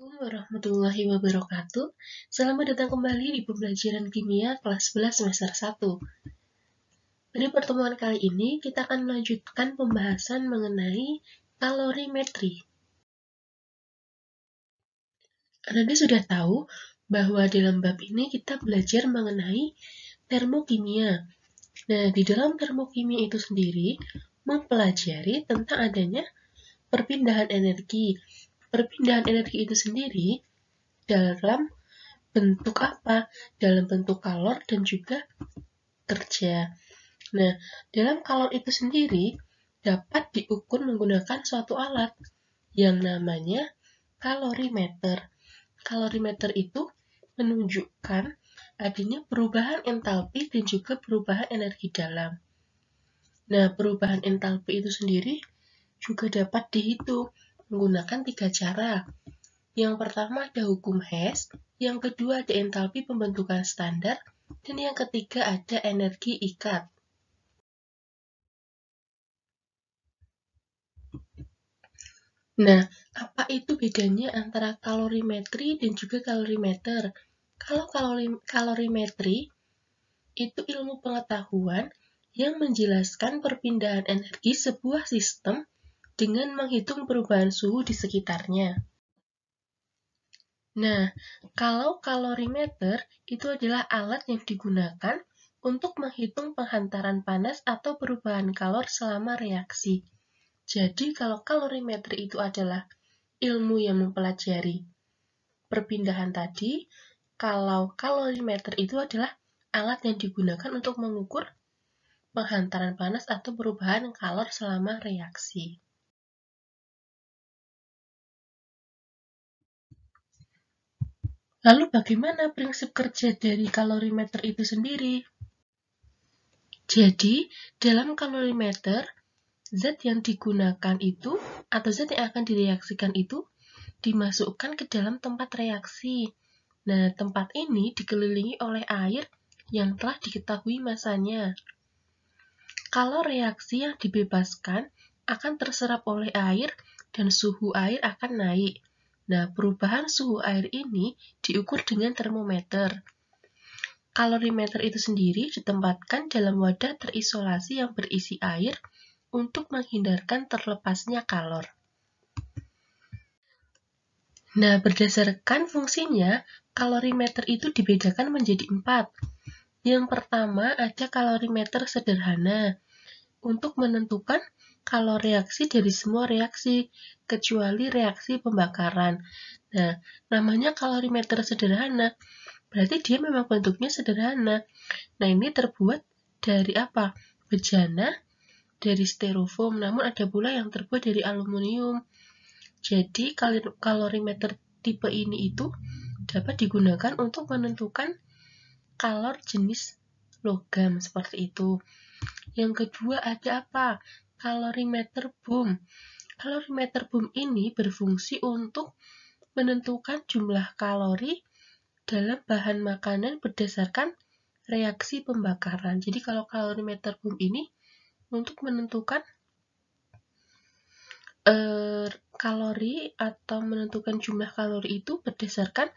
Assalamualaikum warahmatullahi wabarakatuh. Selamat datang kembali di pembelajaran kimia kelas 11 semester 1. Pada pertemuan kali ini, kita akan melanjutkan pembahasan mengenai kalorimetri. Anda sudah tahu bahwa dalam bab ini kita belajar mengenai termokimia. Nah, di dalam termokimia itu sendiri mempelajari tentang adanya perpindahan energi. Perpindahan energi itu sendiri dalam bentuk apa? Dalam bentuk kalor dan juga kerja. Nah, dalam kalor itu sendiri dapat diukur menggunakan suatu alat yang namanya kalorimeter. Kalorimeter itu menunjukkan adanya perubahan entalpi dan juga perubahan energi dalam. Nah, perubahan entalpi itu sendiri juga dapat dihitung menggunakan 3 cara. Yang pertama ada hukum Hess, yang kedua ada entalpi pembentukan standar, dan yang ketiga ada energi ikat. Nah, apa itu bedanya antara kalorimetri dan juga kalorimeter? Kalau kalorimetri itu ilmu pengetahuan yang menjelaskan perpindahan energi sebuah sistem dengan menghitung perubahan suhu di sekitarnya. Nah, kalau kalorimeter itu adalah alat yang digunakan untuk menghitung penghantaran panas atau perubahan kalor selama reaksi. Jadi, kalau kalorimeter itu adalah ilmu yang mempelajari perpindahan tadi, kalau kalorimeter itu adalah alat yang digunakan untuk mengukur penghantaran panas atau perubahan kalor selama reaksi. Lalu bagaimana prinsip kerja dari kalorimeter itu sendiri? Jadi, dalam kalorimeter, zat yang digunakan itu, atau zat yang akan direaksikan itu, dimasukkan ke dalam tempat reaksi. Nah, tempat ini dikelilingi oleh air yang telah diketahui masanya. Kalau reaksi yang dibebaskan akan terserap oleh air dan suhu air akan naik. Nah, perubahan suhu air ini diukur dengan termometer. Kalorimeter itu sendiri ditempatkan dalam wadah terisolasi yang berisi air untuk menghindarkan terlepasnya kalor. Nah, berdasarkan fungsinya, kalorimeter itu dibedakan menjadi 4. Yang pertama ada kalorimeter sederhana untuk menentukan kalor reaksi dari semua reaksi, kecuali reaksi pembakaran. Nah, namanya kalorimeter sederhana, berarti dia memang bentuknya sederhana. Nah, ini terbuat dari apa? Bejana, dari styrofoam, namun ada pula yang terbuat dari aluminium. Jadi, kalorimeter tipe ini itu dapat digunakan untuk menentukan kalor jenis logam seperti itu. Yang kedua ada apa? Kalorimeter boom. Kalorimeter boom ini berfungsi untuk menentukan jumlah kalori dalam bahan makanan berdasarkan reaksi pembakaran. Jadi kalau kalorimeter boom ini untuk menentukan kalori atau menentukan jumlah kalori itu berdasarkan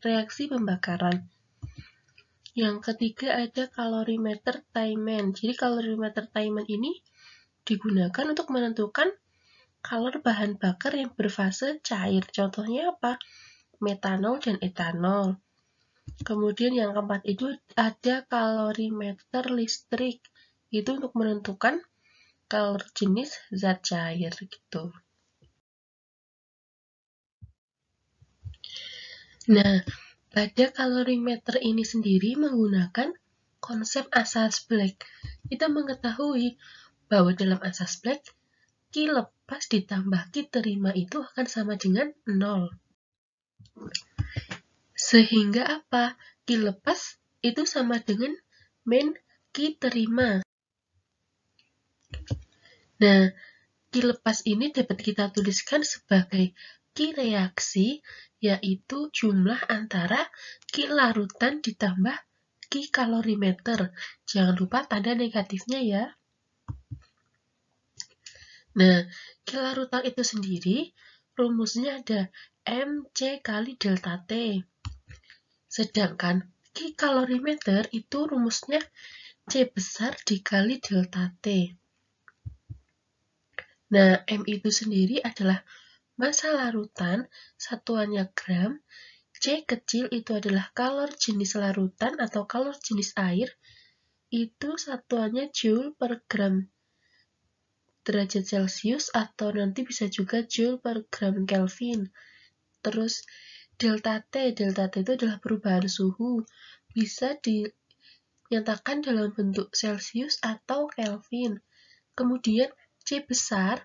reaksi pembakaran. Yang ketiga ada kalorimeter Tiemann. Jadi kalorimeter Tiemann ini digunakan untuk menentukan kalor bahan bakar yang berfase cair. Contohnya apa? Metanol dan etanol. Kemudian yang keempat itu ada kalorimeter listrik. Itu untuk menentukan kalor jenis zat cair gitu. Nah, pada kalorimeter ini sendiri menggunakan konsep asas Black. Kita mengetahui bahwa dalam asas Black, Q lepas ditambah Q terima itu akan sama dengan 0. Sehingga apa? Q lepas itu sama dengan min Q terima. Nah, Q lepas ini dapat kita tuliskan sebagai Q reaksi, yaitu jumlah antara Q larutan ditambah Q kalorimeter. Jangan lupa tanda negatifnya ya. Nah, Q larutan itu sendiri rumusnya ada MC kali delta T. Sedangkan kikalorimeter itu rumusnya C besar dikali delta T. Nah, M itu sendiri adalah massa larutan, satuannya gram. C kecil itu adalah kalor jenis larutan atau kalor jenis air, itu satuannya joule per gram derajat Celcius atau nanti bisa juga joule per gram Kelvin. Terus delta T itu adalah perubahan suhu, bisa dinyatakan dalam bentuk Celcius atau Kelvin. Kemudian C besar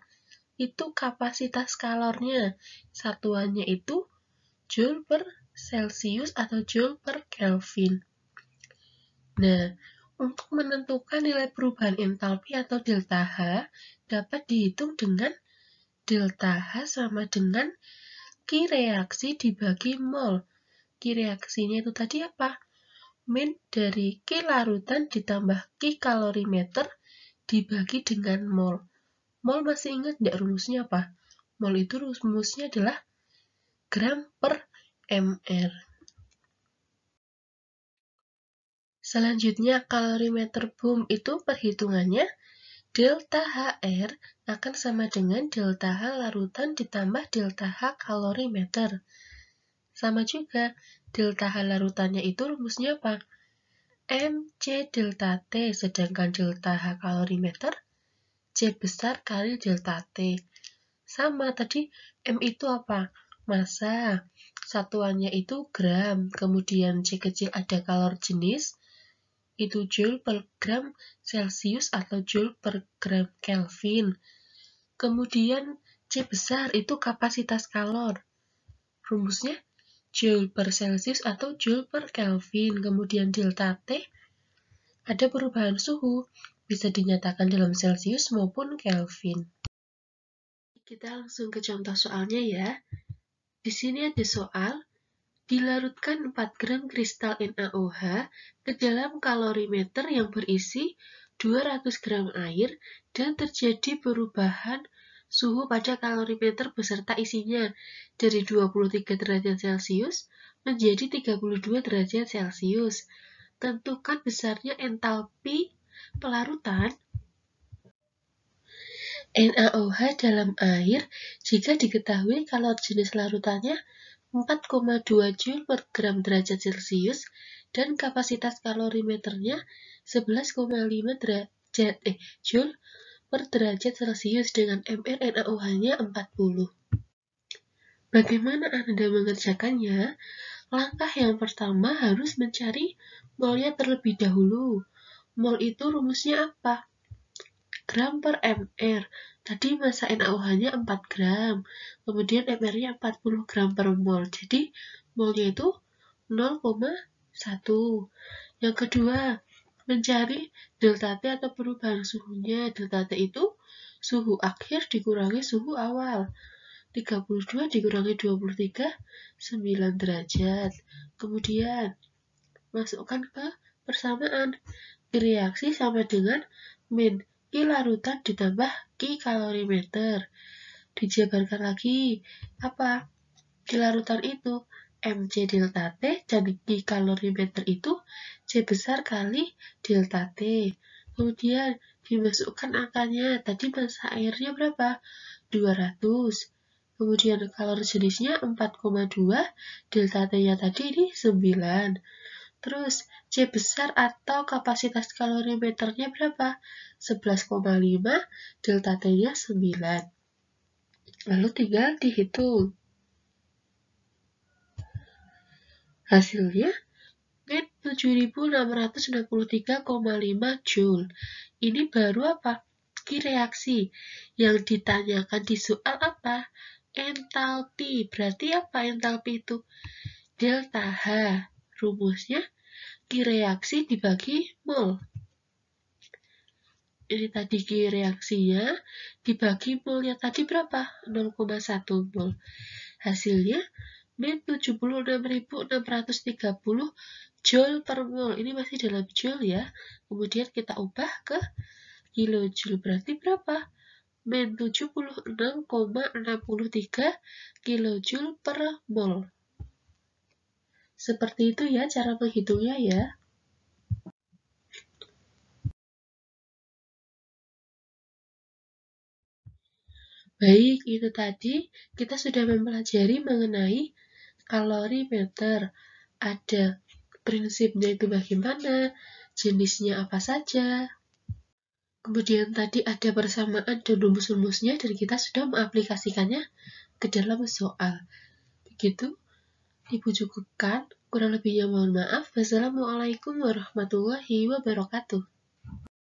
itu kapasitas kalornya, satuannya itu joule per Celcius atau joule per Kelvin. Nah, untuk menentukan nilai perubahan entalpi atau delta H dapat dihitung dengan delta H sama dengan Ki reaksi dibagi mol. Ki reaksinya itu tadi apa? Min dari Ki larutan ditambah Ki kalorimeter dibagi dengan mol. Mol masih ingat nggak rumusnya apa? Mol itu rumusnya adalah gram per mr. Selanjutnya, kalorimeter boom itu perhitungannya delta HR akan sama dengan delta H larutan ditambah delta H kalorimeter. Sama juga, delta H larutannya itu rumusnya apa? MC delta T, sedangkan delta H kalorimeter C besar kali delta T. Sama, tadi M itu apa? Massa. Satuannya itu gram, kemudian C kecil ada kalor jenis, itu joule per gram Celcius atau joule per gram Kelvin. Kemudian C besar itu kapasitas kalor. Rumusnya joule per Celcius atau joule per Kelvin. Kemudian delta T ada perubahan suhu, bisa dinyatakan dalam Celcius maupun Kelvin. Kita langsung ke contoh soalnya ya. Di sini ada soal, dilarutkan 4 gram kristal NaOH ke dalam kalorimeter yang berisi 200 gram air dan terjadi perubahan suhu pada kalorimeter beserta isinya dari 23 derajat Celcius menjadi 32 derajat Celcius. Tentukan besarnya entalpi pelarutan NaOH dalam air jika diketahui kalor jenis larutannya 4,2 joule per gram derajat Celcius dan kapasitas kalorimeternya 11,5 joule per derajat Celcius dengan mR NaOH-nya 40. Bagaimana Anda mengerjakannya? Langkah yang pertama harus mencari molnya terlebih dahulu. Mol itu rumusnya apa? Gram per mR. Tadi massa NaOH-nya 4 gram, kemudian mR-nya 40 gram per mol. Jadi, molnya itu 0,1. Yang kedua, mencari delta T atau perubahan suhunya. Delta T itu suhu akhir dikurangi suhu awal. 32 dikurangi 23, 9 derajat. Kemudian, masukkan ke persamaan. Reaksi sama dengan min Ki larutan ditambah Ki kalorimeter. Dijabarkan lagi. Apa? Ki larutan itu MC delta T dan Ki kalorimeter itu C besar kali delta T. Kemudian dimasukkan angkanya. Tadi massa airnya berapa? 200. Kemudian kalor jenisnya 4,2. Delta T-nya tadi ini 9. Terus, C besar atau kapasitas kalorimeternya berapa? 11,5, delta T-nya 9. Lalu tinggal dihitung. Hasilnya, min 7663,5 joule. Ini baru apa? Ki reaksi. Yang ditanyakan di soal apa? Entalpi. Berarti apa entalpi itu? Delta H. Rumusnya Ki reaksi dibagi mol. Ini tadi Ki reaksinya dibagi molnya tadi berapa? 0,1 mol. Hasilnya min 76.630 joule per mol. Ini masih dalam joule ya. Kemudian kita ubah ke kilojoule. Berarti berapa? min 76,63 kilojoule per mol. Seperti itu ya cara menghitungnya ya. Baik, itu tadi kita sudah mempelajari mengenai kalorimeter. Ada prinsipnya itu bagaimana, jenisnya apa saja. Kemudian tadi ada persamaan dan rumus-rumusnya dan kita sudah mengaplikasikannya ke dalam soal. Begitu, Ibu cukupkan. Kurang lebihnya mohon maaf. Wassalamualaikum warahmatullahi wabarakatuh.